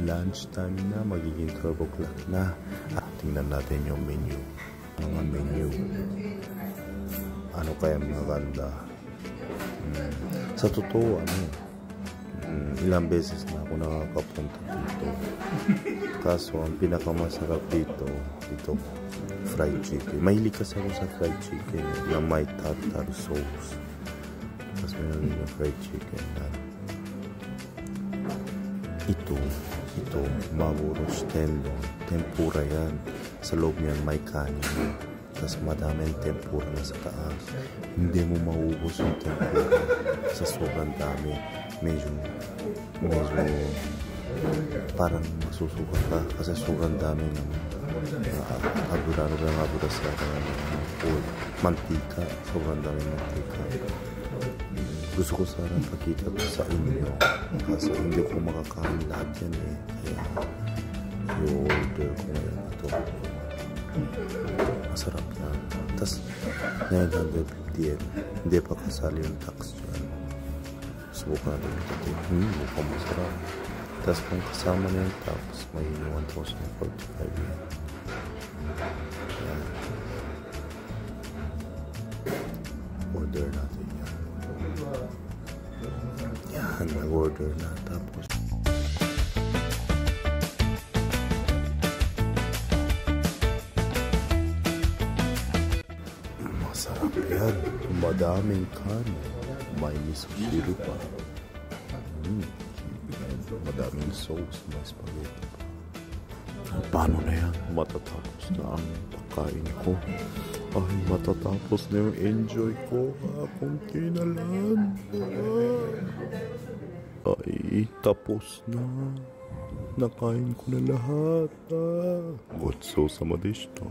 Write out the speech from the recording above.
Lunch time na, magiging 12 o'clock na. At tingnan natin yung menu. Mga menu. Ano kaya maganda? Sa totoo, ilang beses na ako nakakapunta dito. Kaso, ang pinakamasarap dito, fried chicken. Mahilig kasi ako sa fried chicken. Yung may tartar sauce. Tapos meron yung fried chicken na ito, maguros tendon, tempura yan. Sa loob niyan may kanin. Tapos madaming tempura na sa taas. Hindi mo mauubos yung tempura sa sobrang dami. Medyo parang masusuka ka kasi sobrang dami ng abura sa mantika. Sobrang dami mantika. Gusto ko sana pakita ko sa inyo kasi hindi ko makakain lahat yan kaya i-order ko ngayon ito. Masarap yan. Tapos 950 yen. Hindi pa kasali yung tax dyan. Subukan natin ito. Mukhang masarap. Tapos kung kasama na yung tax, may 1,045 yen. Yan. Order natin yan. Yan, nag-order na. Tapos masarap yan. Madaming kanin. May miso syrup pa. Madaming sauce. May spaghetti pa. Paano na yan? Matatapos na ang pagkain ko. Ay, matatapos na yung enjoy ko. Kunti na lang. Ay, tapos na. Nakain ko na lahat. Gotso sama deshita.